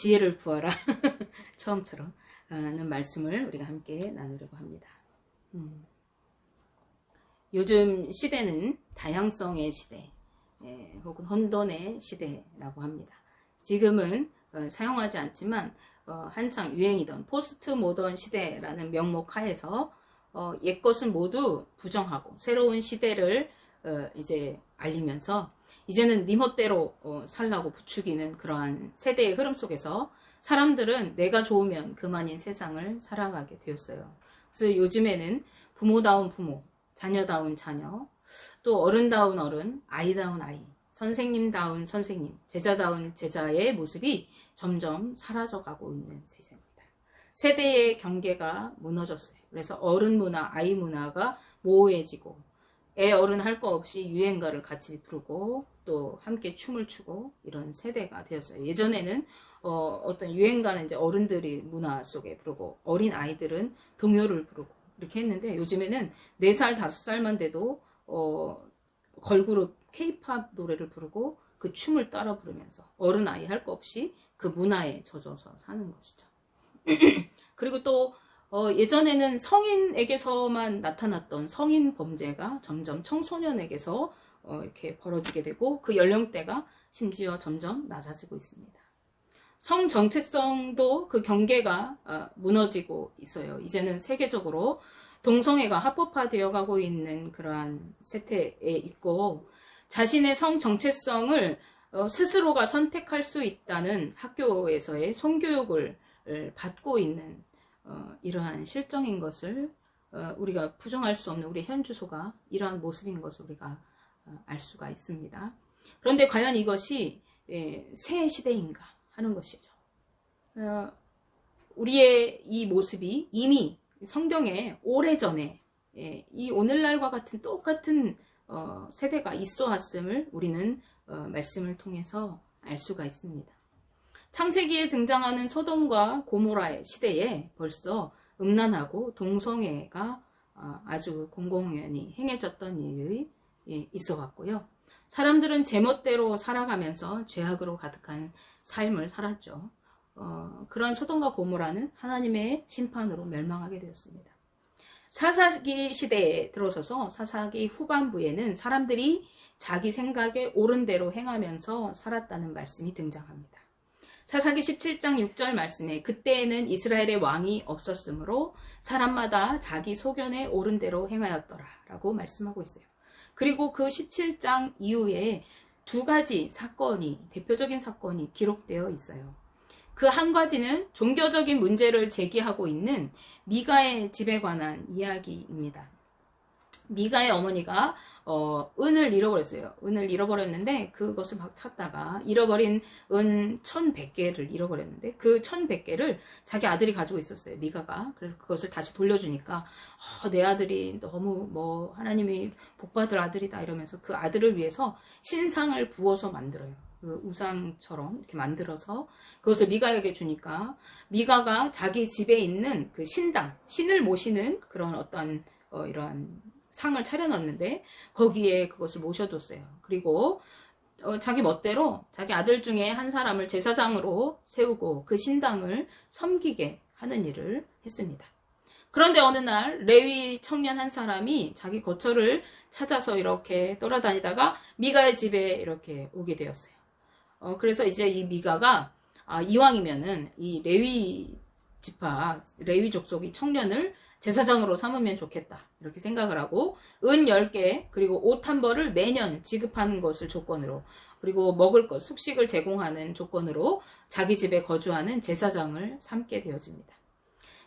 지혜를 구하라. 처음처럼 는 말씀을 우리가 함께 나누려고 합니다. 요즘 시대는 다양성의 시대, 혹은 혼돈의 시대라고 합니다. 지금은 사용하지 않지만 한창 유행이던 포스트 모던 시대라는 명목 하에서 옛것은 모두 부정하고 새로운 시대를 이제 알리면서 이제는 네 멋대로 살라고 부추기는 그러한 세대의 흐름 속에서 사람들은 내가 좋으면 그만인 세상을 살아가게 되었어요. 그래서 요즘에는 부모다운 부모, 자녀다운 자녀, 또 어른다운 어른, 아이다운 아이, 선생님다운 선생님, 제자다운 제자의 모습이 점점 사라져가고 있는 세상입니다. 세대의 경계가 무너졌어요. 그래서 어른 문화, 아이 문화가 모호해지고 애 어른 할 거 없이 유행가를 같이 부르고 또 함께 춤을 추고 이런 세대가 되었어요. 예전에는 어떤 유행가는 이제 어른들이 문화 속에 부르고 어린 아이들은 동요를 부르고 이렇게 했는데 요즘에는 4살, 5살만 돼도 걸그룹 K-팝 노래를 부르고 그 춤을 따라 부르면서 어른 아이 할 거 없이 그 문화에 젖어서 사는 것이죠. 그리고 또 예전에는 성인에게서만 나타났던 성인 범죄가 점점 청소년에게서 이렇게 벌어지게 되고 그 연령대가 심지어 점점 낮아지고 있습니다. 성 정체성도 그 경계가 무너지고 있어요. 이제는 세계적으로 동성애가 합법화되어 가고 있는 그러한 세태에 있고 자신의 성 정체성을 스스로가 선택할 수 있다는 학교에서의 성교육을 받고 있는 이러한 실정인 것을 우리가 부정할 수 없는 우리 현주소가 이러한 모습인 것을 우리가 알 수가 있습니다. 그런데 과연 이것이 새 시대인가 하는 것이죠. 우리의 이 모습이 이미 성경에 오래전에 이 오늘날과 같은 똑같은 세대가 있어 왔음을 우리는 말씀을 통해서 알 수가 있습니다. 창세기에 등장하는 소돔과 고모라의 시대에 벌써 음란하고 동성애가 아주 공공연히 행해졌던 일이 있어 왔고요. 사람들은 제멋대로 살아가면서 죄악으로 가득한 삶을 살았죠. 그런 소돔과 고모라는 하나님의 심판으로 멸망하게 되었습니다. 사사기 시대에 들어서서 사사기 후반부에는 사람들이 자기 생각에 옳은 대로 행하면서 살았다는 말씀이 등장합니다. 사사기 17장 6절 말씀에 그때에는 이스라엘의 왕이 없었으므로 사람마다 자기 소견에 옳은 대로 행하였더라 라고 말씀하고 있어요. 그리고 그 17장 이후에 2가지 사건이 대표적인 사건이 기록되어 있어요. 그 한 가지는 종교적인 문제를 제기하고 있는 미가의 집에 관한 이야기입니다. 미가의 어머니가 은을 잃어버렸어요. 은을 잃어버렸는데 그것을 막 찾다가 잃어버린 은 1100개를 잃어버렸는데 그 1100개를 자기 아들이 가지고 있었어요. 미가가. 그래서 그것을 다시 돌려주니까 내 아들이 너무 하나님이 복받을 아들이다 이러면서 그 아들을 위해서 신상을 부어서 만들어요. 그 우상처럼 이렇게 만들어서 그것을 미가에게 주니까 미가가 자기 집에 있는 그 신당, 신을 모시는 그런 어떤 이러한 상을 차려놨는데 거기에 그것을 모셔뒀어요. 그리고 자기 멋대로 자기 아들 중에 한 사람을 제사장으로 세우고 그 신당을 섬기게 하는 일을 했습니다. 그런데 어느 날 레위 청년 한 사람이 자기 거처를 찾아서 이렇게 돌아다니다가 미가의 집에 이렇게 오게 되었어요. 그래서 이제 이 미가가 이왕이면은 이 레위 지파, 레위 족속이 청년을 제사장으로 삼으면 좋겠다 이렇게 생각을 하고 은 10개 그리고 옷 한 벌을 매년 지급하는 것을 조건으로 그리고 먹을 것, 숙식을 제공하는 조건으로 자기 집에 거주하는 제사장을 삼게 되어집니다.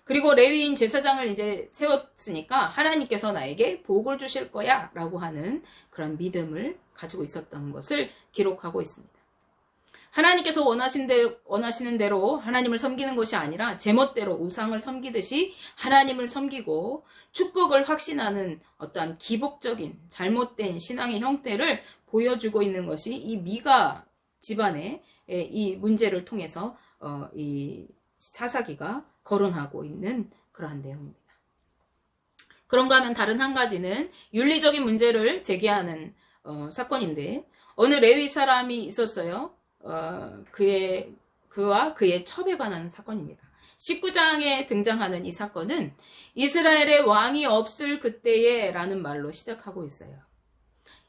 그리고 레위인 제사장을 이제 세웠으니까 하나님께서 나에게 복을 주실 거야 라고 하는 그런 믿음을 가지고 있었던 것을 기록하고 있습니다. 하나님께서 원하시는 대로 하나님을 섬기는 것이 아니라 제멋대로 우상을 섬기듯이 하나님을 섬기고 축복을 확신하는 어떠한 기복적인 잘못된 신앙의 형태를 보여주고 있는 것이 이 미가 집안의 이 문제를 통해서 이 사사기가 거론하고 있는 그러한 내용입니다. 그런가 하면 다른 한 가지는 윤리적인 문제를 제기하는 사건인데 어느 레위 사람이 있었어요. 그의 그와 그의 첩에 관한 사건입니다. 19장에 등장하는 이 사건은 이스라엘의 왕이 없을 그때에 라는 말로 시작하고 있어요.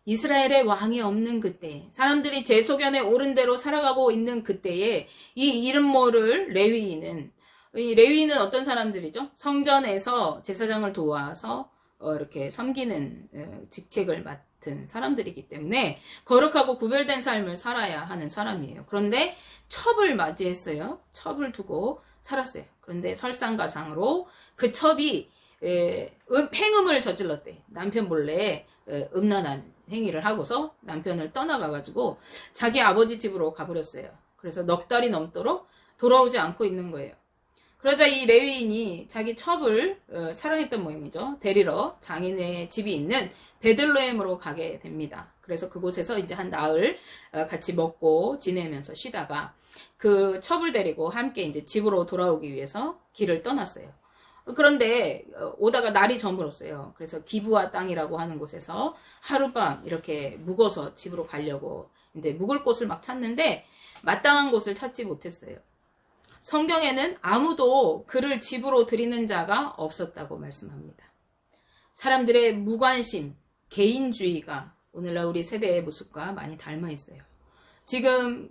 이스라엘의 왕이 없는 그때, 사람들이 제 소견에 옳은 대로 살아가고 있는 그때에 이 이름 모를 레위인은, 이 레위인은 어떤 사람들이죠? 성전에서 제사장을 도와서 이렇게 섬기는 직책을 맡은 사람들이기 때문에 거룩하고 구별된 삶을 살아야 하는 사람이에요. 그런데 첩을 맞이했어요. 첩을 두고 살았어요. 그런데 설상가상으로 그 첩이 행음을 저질렀대. 남편 몰래 음란한 행위를 하고서 남편을 떠나가가지고 자기 아버지 집으로 가버렸어요. 그래서 넉 달이 넘도록 돌아오지 않고 있는 거예요. 그러자 이 레위인이 자기 첩을 사랑했던 모임이죠. 데리러 장인의 집이 있는 베들레헴으로 가게 됩니다. 그래서 그곳에서 이제 한 나흘 같이 먹고 지내면서 쉬다가 그 첩을 데리고 함께 이제 집으로 돌아오기 위해서 길을 떠났어요. 그런데 오다가 날이 저물었어요. 그래서 기브아 땅이라고 하는 곳에서 하룻밤 이렇게 묵어서 집으로 가려고 이제 묵을 곳을 막 찾는데 마땅한 곳을 찾지 못했어요. 성경에는 아무도 그를 집으로 들이는 자가 없었다고 말씀합니다. 사람들의 무관심, 개인주의가 오늘날 우리 세대의 모습과 많이 닮아 있어요. 지금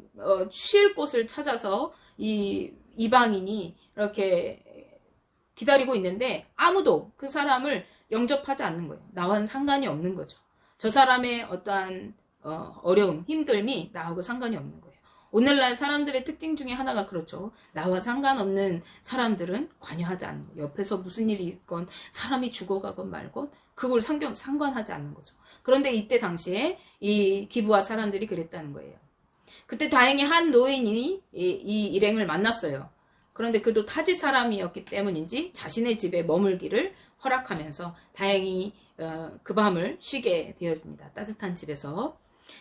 쉴 곳을 찾아서 이 이방인이 이렇게 기다리고 있는데 아무도 그 사람을 영접하지 않는 거예요. 나와는 상관이 없는 거죠. 저 사람의 어떠한 어려움, 힘듦이 나하고 상관이 없는 거예요. 오늘날 사람들의 특징 중에 하나가 그렇죠. 나와 상관없는 사람들은 관여하지 않는 거예요. 옆에서 무슨 일이 있건 사람이 죽어가건 말건 그걸 상관하지 않는 거죠. 그런데 이때 당시에 이 기브아 사람들이 그랬다는 거예요. 그때 다행히 한 노인이 이 일행을 만났어요. 그런데 그도 타지 사람이었기 때문인지 자신의 집에 머물기를 허락하면서 다행히 그 밤을 쉬게 되었습니다. 따뜻한 집에서.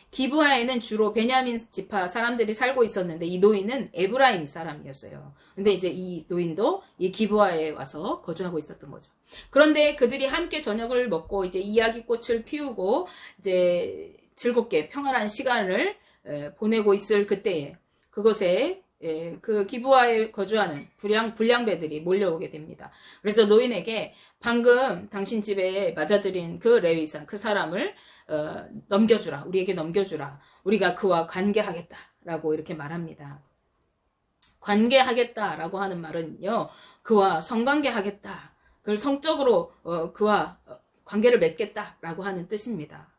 기브아에는 주로 베냐민 지파 사람들이 살고 있었는데 이 노인은 에브라임 사람이었어요. 근데 이제 이 노인도 이 기브아에 와서 거주하고 있었던 거죠. 그런데 그들이 함께 저녁을 먹고 이제 이야기꽃을 피우고 이제 즐겁게 평안한 시간을 보내고 있을 그때에 그곳에 그 기브아에 거주하는 불량배들이 몰려오게 됩니다. 그래서 노인에게 방금 당신 집에 맞아들인 그 레위사, 그 사람을 넘겨주라. 우리에게 넘겨주라. 우리가 그와 관계하겠다라고 이렇게 말합니다. 관계하겠다라고 하는 말은요. 그와 성관계하겠다. 그걸 성적으로 그와 관계를 맺겠다라고 하는 뜻입니다.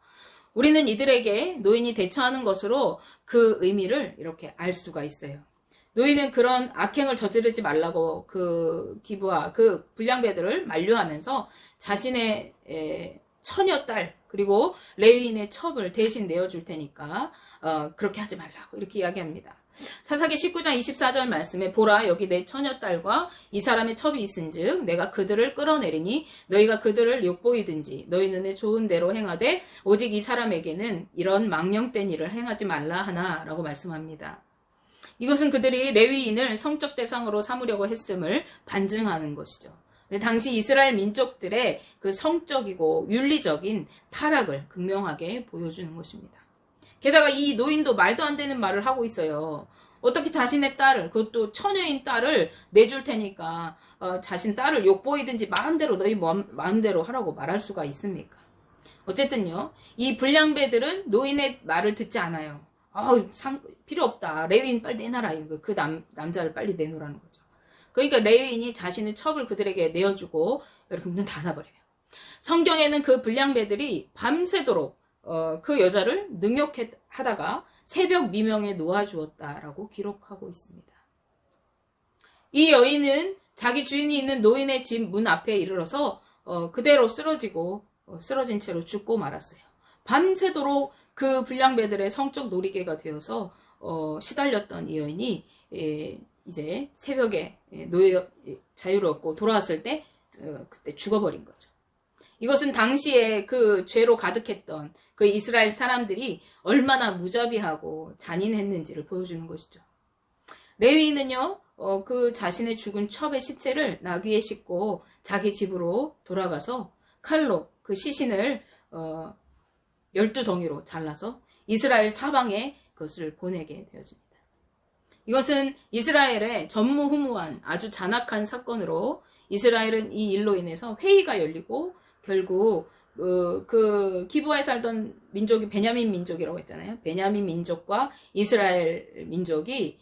우리는 이들에게 노인이 대처하는 것으로 그 의미를 이렇게 알 수가 있어요. 노인은 그런 악행을 저지르지 말라고 그 기브아, 그 불량배들을 만류하면서 자신의 처녀 딸 그리고 레위인의 첩을 대신 내어줄 테니까 그렇게 하지 말라고 이렇게 이야기합니다. 사사기 19장 24절 말씀에 보라 여기 내 처녀 딸과 이 사람의 첩이 있은즉 내가 그들을 끌어내리니 너희가 그들을 욕보이든지 너희 눈에 좋은 대로 행하되 오직 이 사람에게는 이런 망령된 일을 행하지 말라 하나 라고 말씀합니다. 이것은 그들이 레위인을 성적 대상으로 삼으려고 했음을 반증하는 것이죠. 당시 이스라엘 민족들의 그 성적이고 윤리적인 타락을 극명하게 보여주는 것입니다. 게다가 이 노인도 말도 안 되는 말을 하고 있어요. 어떻게 자신의 딸을, 그것도 처녀인 딸을 내줄 테니까 자신 딸을 욕보이든지 마음대로 너희 마음대로 하라고 말할 수가 있습니까? 어쨌든요. 이 불량배들은 노인의 말을 듣지 않아요. 필요 없다. 레위인 빨리 내놔라. 그 남자를 빨리 내놓으라는 거죠. 그러니까 레위인이 자신의 첩을 그들에게 내어주고 이렇게 문 닫아버려요. 성경에는 그 불량배들이 밤새도록 그 여자를 능욕하다가 새벽 미명에 놓아주었다라고 기록하고 있습니다. 이 여인은 자기 주인이 있는 노인의 집 문 앞에 이르러서 그대로 쓰러진 채로 죽고 말았어요. 밤새도록 그 불량배들의 성적 놀이개가 되어서 시달렸던 이 여인이 이제 새벽에 자유롭고 돌아왔을 때 그때 죽어버린 거죠. 이것은 당시에 그 죄로 가득했던 그 이스라엘 사람들이 얼마나 무자비하고 잔인했는지를 보여주는 것이죠. 레위인은요, 그 자신의 죽은 첩의 시체를 나귀에 싣고 자기 집으로 돌아가서 칼로 그 시신을 12덩이로 잘라서 이스라엘 사방에 그것을 보내게 되어집니다. 이것은 이스라엘의 전무후무한 아주 잔악한 사건으로 이스라엘은 이 일로 인해서 회의가 열리고 결국 그 기브아에 살던 민족이 베냐민 민족이라고 했잖아요. 베냐민 민족과 이스라엘 민족이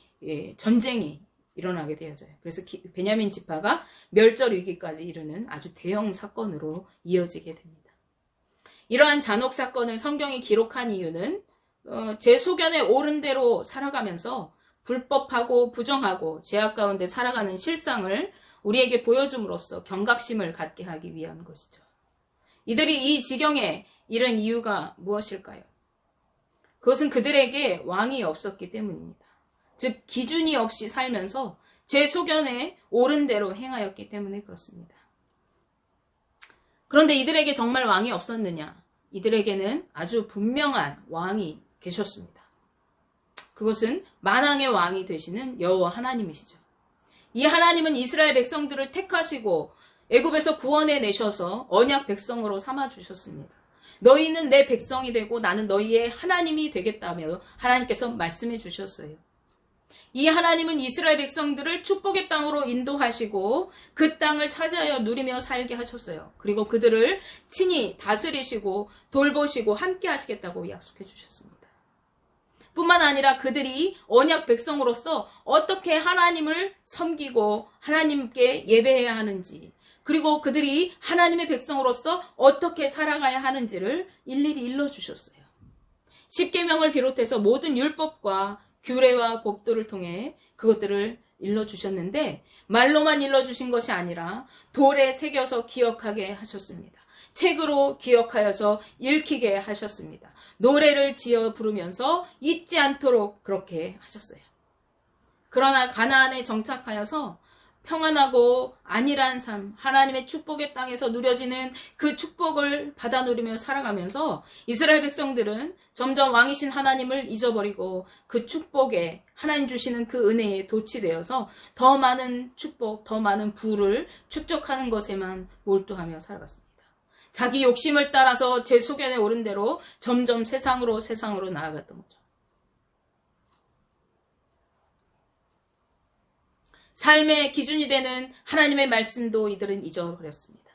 전쟁이 일어나게 되어져요. 그래서 베냐민 지파가 멸절 위기까지 이르는 아주 대형 사건으로 이어지게 됩니다. 이러한 잔혹 사건을 성경이 기록한 이유는 제 소견에 옳은 대로 살아가면서 불법하고 부정하고 죄악 가운데 살아가는 실상을 우리에게 보여줌으로써 경각심을 갖게 하기 위한 것이죠. 이들이 이 지경에 이른 이유가 무엇일까요? 그것은 그들에게 왕이 없었기 때문입니다. 즉 기준이 없이 살면서 제 소견에 옳은 대로 행하였기 때문에 그렇습니다. 그런데 이들에게 정말 왕이 없었느냐? 이들에게는 아주 분명한 왕이 계셨습니다. 그것은 만왕의 왕이 되시는 여호와 하나님이시죠. 이 하나님은 이스라엘 백성들을 택하시고 애굽에서 구원해 내셔서 언약 백성으로 삼아 주셨습니다. 너희는 내 백성이 되고 나는 너희의 하나님이 되겠다며 하나님께서 말씀해 주셨어요. 이 하나님은 이스라엘 백성들을 축복의 땅으로 인도하시고 그 땅을 차지하여 누리며 살게 하셨어요. 그리고 그들을 친히 다스리시고 돌보시고 함께 하시겠다고 약속해 주셨습니다. 뿐만 아니라 그들이 언약 백성으로서 어떻게 하나님을 섬기고 하나님께 예배해야 하는지, 그리고 그들이 하나님의 백성으로서 어떻게 살아가야 하는지를 일일이 일러주셨어요. 십계명을 비롯해서 모든 율법과 규례와 법도를 통해 그것들을 일러주셨는데 말로만 일러주신 것이 아니라 돌에 새겨서 기억하게 하셨습니다. 책으로 기억하여서 읽히게 하셨습니다. 노래를 지어 부르면서 잊지 않도록 그렇게 하셨어요. 그러나 가나안에 정착하여서 평안하고 안일한 삶, 하나님의 축복의 땅에서 누려지는 그 축복을 받아 누리며 살아가면서 이스라엘 백성들은 점점 왕이신 하나님을 잊어버리고 그 축복에 하나님 주시는 그 은혜에 도취되어서 더 많은 축복, 더 많은 부를 축적하는 것에만 몰두하며 살아갔습니다. 자기 욕심을 따라서 제 소견에 오른 대로 점점 세상으로 나아갔던 거죠. 삶의 기준이 되는 하나님의 말씀도 이들은 잊어버렸습니다.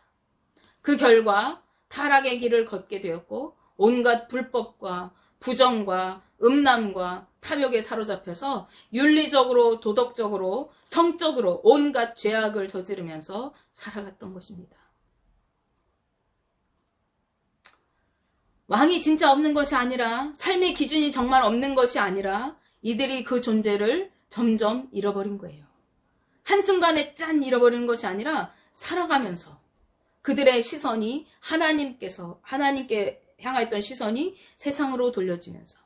그 결과 타락의 길을 걷게 되었고 온갖 불법과 부정과 음란과 탐욕에 사로잡혀서 윤리적으로 도덕적으로 성적으로 온갖 죄악을 저지르면서 살아갔던 것입니다. 왕이 진짜 없는 것이 아니라 삶의 기준이 정말 없는 것이 아니라 이들이 그 존재를 점점 잃어버린 거예요. 한순간에 짠 잃어버리는 것이 아니라 살아가면서 그들의 시선이 하나님께 향하였던 시선이 세상으로 돌려지면서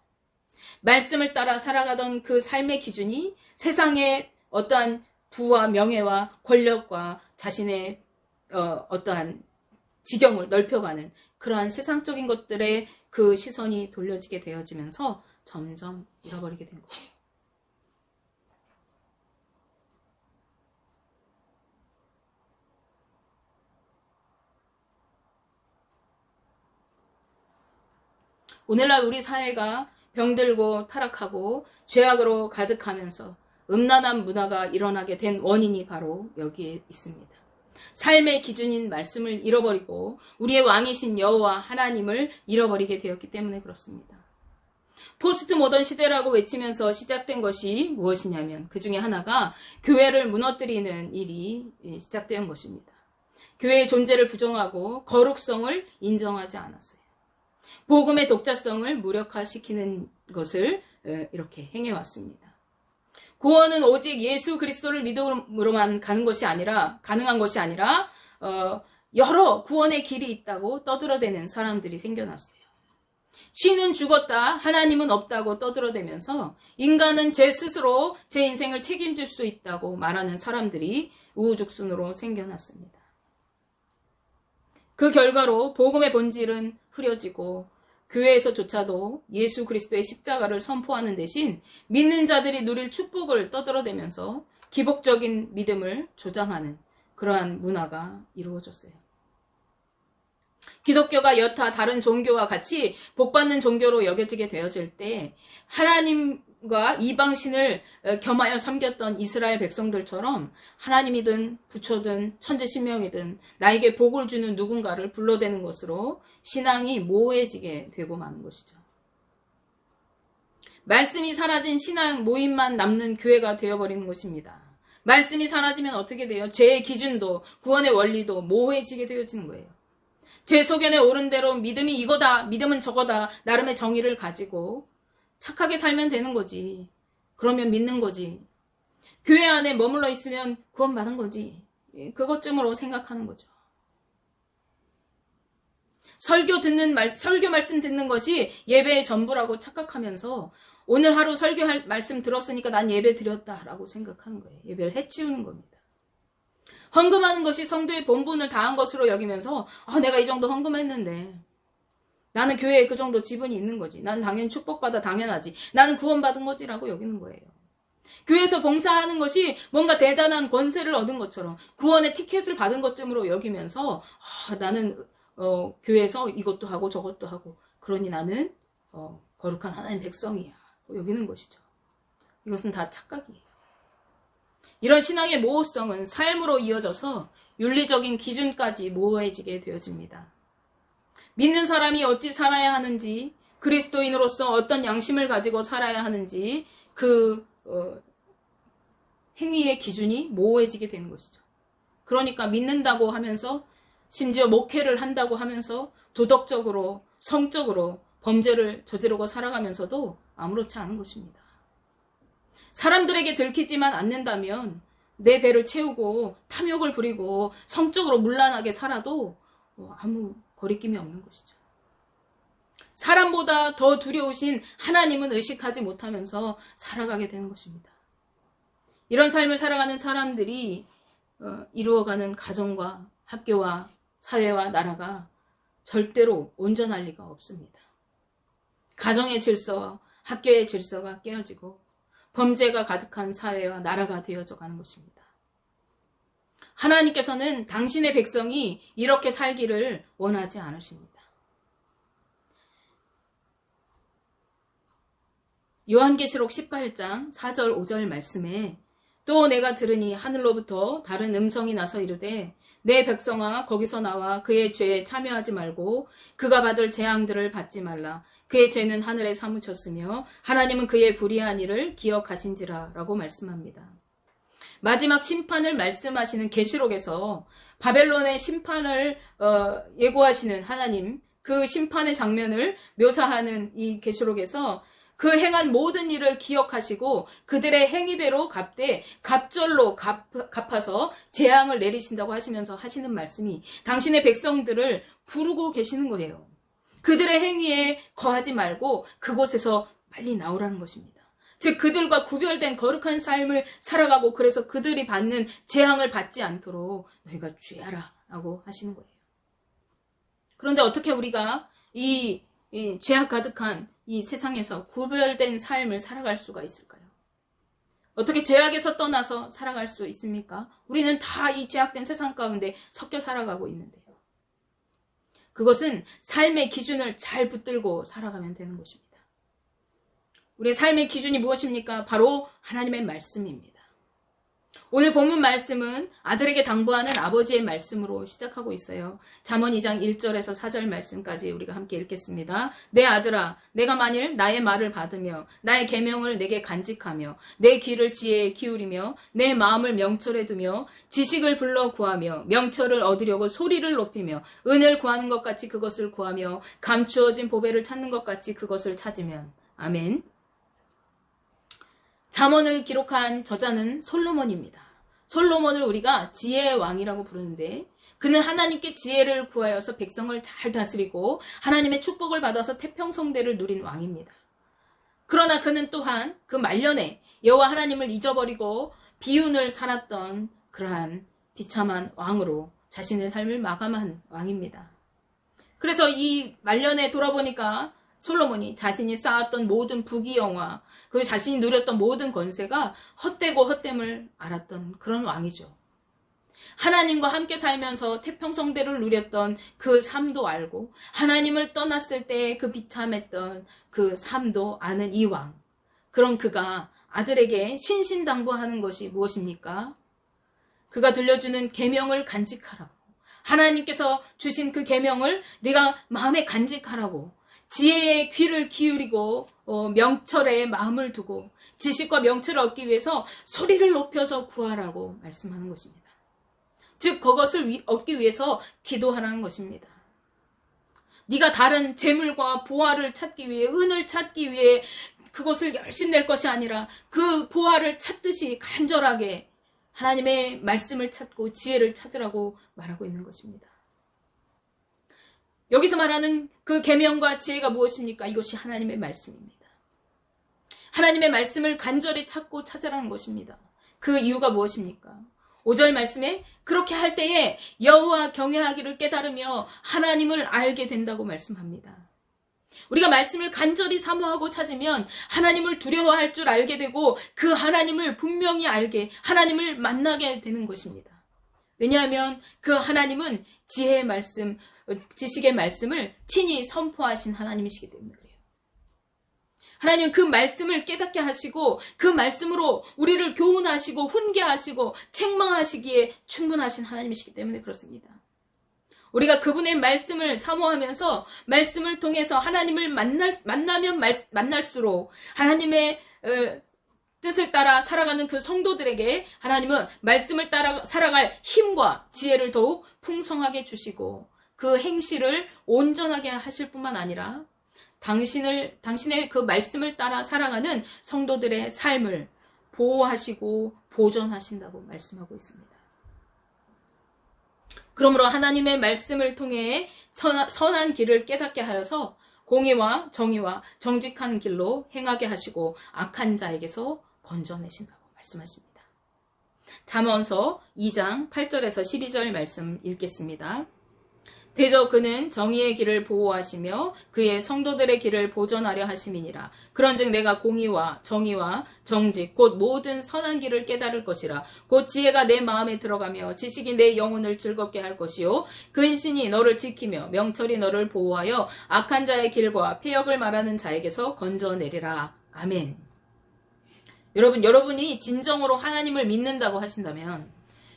말씀을 따라 살아가던 그 삶의 기준이 세상의 어떠한 부와 명예와 권력과 자신의 어떠한 지경을 넓혀가는 그러한 세상적인 것들의 그 시선이 돌려지게 되어지면서 점점 잃어버리게 된 거예요. 오늘날 우리 사회가 병들고 타락하고 죄악으로 가득하면서 음란한 문화가 일어나게 된 원인이 바로 여기에 있습니다. 삶의 기준인 말씀을 잃어버리고 우리의 왕이신 여호와 하나님을 잃어버리게 되었기 때문에 그렇습니다. 포스트 모던 시대라고 외치면서 시작된 것이 무엇이냐면 그 중에 하나가 교회를 무너뜨리는 일이 시작된 것입니다. 교회의 존재를 부정하고 거룩성을 인정하지 않았어요. 복음의 독자성을 무력화시키는 것을 이렇게 행해왔습니다. 구원은 오직 예수 그리스도를 믿음으로만 가능한 것이 아니라 여러 구원의 길이 있다고 떠들어대는 사람들이 생겨났어요. 신은 죽었다, 하나님은 없다고 떠들어대면서 인간은 제 스스로 제 인생을 책임질 수 있다고 말하는 사람들이 우후죽순으로 생겨났습니다. 그 결과로 복음의 본질은 흐려지고 교회에서조차도 예수 그리스도의 십자가를 선포하는 대신 믿는 자들이 누릴 축복을 떠들어대면서 기복적인 믿음을 조장하는 그러한 문화가 이루어졌어요. 기독교가 여타 다른 종교와 같이 복받는 종교로 여겨지게 되어질 때 하나님 하나님과 이방신을 겸하여 섬겼던 이스라엘 백성들처럼 하나님이든 부처든 천지신명이든 나에게 복을 주는 누군가를 불러대는 것으로 신앙이 모호해지게 되고 마는 것이죠. 말씀이 사라진 신앙 모임만 남는 교회가 되어버리는 것입니다. 말씀이 사라지면 어떻게 돼요? 죄의 기준도 구원의 원리도 모호해지게 되어지는 거예요. 제 소견에 옳은 대로 믿음이 이거다, 믿음은 저거다, 나름의 정의를 가지고 착하게 살면 되는 거지. 그러면 믿는 거지. 교회 안에 머물러 있으면 구원받은 거지. 그것쯤으로 생각하는 거죠. 설교 말씀 듣는 것이 예배의 전부라고 착각하면서 오늘 하루 설교할 말씀 들었으니까 난 예배 드렸다라고 생각하는 거예요. 예배를 해치우는 겁니다. 헌금하는 것이 성도의 본분을 다한 것으로 여기면서 내가 이 정도 헌금했는데 나는 교회에 그 정도 지분이 있는 거지. 난 당연히 축복받아 당연하지. 나는 구원받은 거지라고 여기는 거예요. 교회에서 봉사하는 것이 뭔가 대단한 권세를 얻은 것처럼 구원의 티켓을 받은 것쯤으로 여기면서 나는 교회에서 이것도 하고 저것도 하고 그러니 나는 거룩한 하나님 백성이야 여기는 것이죠. 이것은 다 착각이에요. 이런 신앙의 모호성은 삶으로 이어져서 윤리적인 기준까지 모호해지게 되어집니다. 믿는 사람이 어찌 살아야 하는지, 그리스도인으로서 어떤 양심을 가지고 살아야 하는지 그 행위의 기준이 모호해지게 되는 것이죠. 그러니까 믿는다고 하면서 심지어 목회를 한다고 하면서 도덕적으로 성적으로 범죄를 저지르고 살아가면서도 아무렇지 않은 것입니다. 사람들에게 들키지만 않는다면 내 배를 채우고 탐욕을 부리고 성적으로 문란하게 살아도 아무 거리낌이 없는 것이죠. 사람보다 더 두려우신 하나님은 의식하지 못하면서 살아가게 되는 것입니다. 이런 삶을 살아가는 사람들이 이루어가는 가정과 학교와 사회와 나라가 절대로 온전할 리가 없습니다. 가정의 질서와 학교의 질서가 깨어지고 범죄가 가득한 사회와 나라가 되어져 가는 것입니다. 하나님께서는 당신의 백성이 이렇게 살기를 원하지 않으십니다. 요한계시록 18장 4절 5절 말씀에 또 내가 들으니 하늘로부터 다른 음성이 나서 이르되 내 백성아 거기서 나와 그의 죄에 참여하지 말고 그가 받을 재앙들을 받지 말라. 그의 죄는 하늘에 사무쳤으며 하나님은 그의 불의한 일을 기억하신지라 라고 말씀합니다. 마지막 심판을 말씀하시는 계시록에서 바벨론의 심판을 예고하시는 하나님, 그 심판의 장면을 묘사하는 이 계시록에서 그 행한 모든 일을 기억하시고 그들의 행위대로 갚되 갑절로 갚아서 재앙을 내리신다고 하시면서 하시는 말씀이 당신의 백성들을 부르고 계시는 거예요. 그들의 행위에 거하지 말고 그곳에서 빨리 나오라는 것입니다. 즉 그들과 구별된 거룩한 삶을 살아가고 그래서 그들이 받는 재앙을 받지 않도록 너희가 주의하라 라고 하시는 거예요. 그런데 어떻게 우리가 이 죄악 가득한 이 세상에서 구별된 삶을 살아갈 수가 있을까요? 어떻게 죄악에서 떠나서 살아갈 수 있습니까? 우리는 다 이 죄악된 세상 가운데 섞여 살아가고 있는데요. 그것은 삶의 기준을 잘 붙들고 살아가면 되는 것입니다. 우리의 삶의 기준이 무엇입니까? 바로 하나님의 말씀입니다. 오늘 본문 말씀은 아들에게 당부하는 아버지의 말씀으로 시작하고 있어요. 잠언 2장 1절에서 4절 말씀까지 우리가 함께 읽겠습니다. 내 아들아, 내가 만일 나의 말을 받으며 나의 계명을 내게 간직하며 내 귀를 지혜에 기울이며 내 마음을 명철에 두며 지식을 불러 구하며 명철을 얻으려고 소리를 높이며 은을 구하는 것 같이 그것을 구하며 감추어진 보배를 찾는 것 같이 그것을 찾으면 아멘. 잠언을 기록한 저자는 솔로몬입니다. 솔로몬을 우리가 지혜의 왕이라고 부르는데 그는 하나님께 지혜를 구하여서 백성을 잘 다스리고 하나님의 축복을 받아서 태평성대를 누린 왕입니다. 그러나 그는 또한 그 말년에 여호와 하나님을 잊어버리고 비운을 살았던 그러한 비참한 왕으로 자신의 삶을 마감한 왕입니다. 그래서 이 말년에 돌아보니까 솔로몬이 자신이 쌓았던 모든 부귀영화, 그리고 자신이 누렸던 모든 권세가 헛되고 헛됨을 알았던 그런 왕이죠. 하나님과 함께 살면서 태평성대를 누렸던 그 삶도 알고 하나님을 떠났을 때 그 비참했던 그 삶도 아는 이 왕. 그런 그가 아들에게 신신당부하는 것이 무엇입니까? 그가 들려주는 계명을 간직하라고. 하나님께서 주신 그 계명을 네가 마음에 간직하라고. 지혜의 귀를 기울이고 명철에 마음을 두고 지식과 명철을 얻기 위해서 소리를 높여서 구하라고 말씀하는 것입니다. 즉 그것을 얻기 위해서 기도하라는 것입니다. 네가 다른 재물과 보화를 찾기 위해, 은을 찾기 위해 그것을 열심히 낼 것이 아니라 그 보화를 찾듯이 간절하게 하나님의 말씀을 찾고 지혜를 찾으라고 말하고 있는 것입니다. 여기서 말하는 그 계명과 지혜가 무엇입니까? 이것이 하나님의 말씀입니다. 하나님의 말씀을 간절히 찾고 찾으라는 것입니다. 그 이유가 무엇입니까? 5절 말씀에 그렇게 할 때에 여호와 경외하기를 깨달으며 하나님을 알게 된다고 말씀합니다. 우리가 말씀을 간절히 사모하고 찾으면 하나님을 두려워할 줄 알게 되고 그 하나님을 분명히 알게, 하나님을 만나게 되는 것입니다. 왜냐하면 그 하나님은 지혜의 말씀, 지식의 말씀을 친히 선포하신 하나님이시기 때문에 그래요. 하나님은 그 말씀을 깨닫게 하시고 그 말씀으로 우리를 교훈하시고 훈계하시고 책망하시기에 충분하신 하나님이시기 때문에 그렇습니다. 우리가 그분의 말씀을 사모하면서 말씀을 통해서 하나님을 만나면 만날수록 하나님의 뜻을 따라 살아가는 그 성도들에게 하나님은 말씀을 따라 살아갈 힘과 지혜를 더욱 풍성하게 주시고 그 행실을 온전하게 하실 뿐만 아니라 당신의 그 말씀을 따라 살아가는 성도들의 삶을 보호하시고 보존하신다고 말씀하고 있습니다. 그러므로 하나님의 말씀을 통해 선한 길을 깨닫게 하여서 공의와 정의와 정직한 길로 행하게 하시고 악한 자에게서 건져내신다고 말씀하십니다. 잠언서 2장 8절에서 12절 말씀 읽겠습니다. 대저 그는 정의의 길을 보호하시며 그의 성도들의 길을 보존하려 하심이니라. 그런즉 내가 공의와 정의와 정직 곧 모든 선한 길을 깨달을 것이라. 곧 지혜가 내 마음에 들어가며 지식이 내 영혼을 즐겁게 할 것이요 근신이 너를 지키며 명철이 너를 보호하여 악한 자의 길과 폐역을 말하는 자에게서 건져내리라. 아멘. 여러분이 진정으로 하나님을 믿는다고 하신다면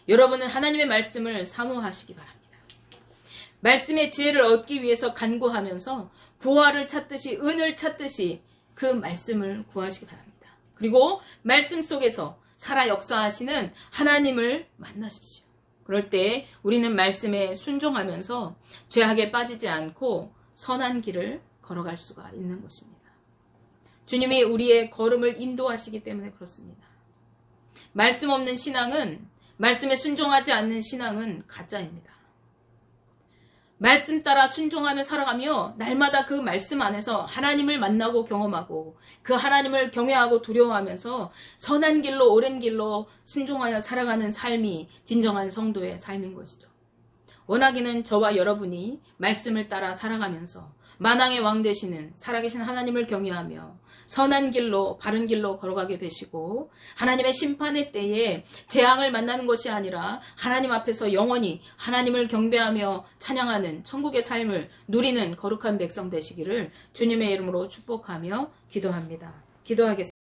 여러분은 하나님의 말씀을 사모하시기 바랍니다. 말씀의 지혜를 얻기 위해서 간구하면서 보화를 찾듯이 은을 찾듯이 그 말씀을 구하시기 바랍니다. 그리고 말씀 속에서 살아 역사하시는 하나님을 만나십시오. 그럴 때 우리는 말씀에 순종하면서 죄악에 빠지지 않고 선한 길을 걸어갈 수가 있는 것입니다. 주님이 우리의 걸음을 인도하시기 때문에 그렇습니다. 말씀 없는 신앙은, 말씀에 순종하지 않는 신앙은 가짜입니다. 말씀 따라 순종하며 살아가며 날마다 그 말씀 안에서 하나님을 만나고 경험하고 그 하나님을 경외하고 두려워하면서 선한 길로 옳은 길로 순종하여 살아가는 삶이 진정한 성도의 삶인 것이죠. 원하기는 저와 여러분이 말씀을 따라 살아가면서 만왕의 왕 되시는 살아계신 하나님을 경외하며 선한 길로 바른 길로 걸어가게 되시고 하나님의 심판의 때에 재앙을 만나는 것이 아니라 하나님 앞에서 영원히 하나님을 경배하며 찬양하는 천국의 삶을 누리는 거룩한 백성 되시기를 주님의 이름으로 축복하며 기도합니다. 기도하겠습니다.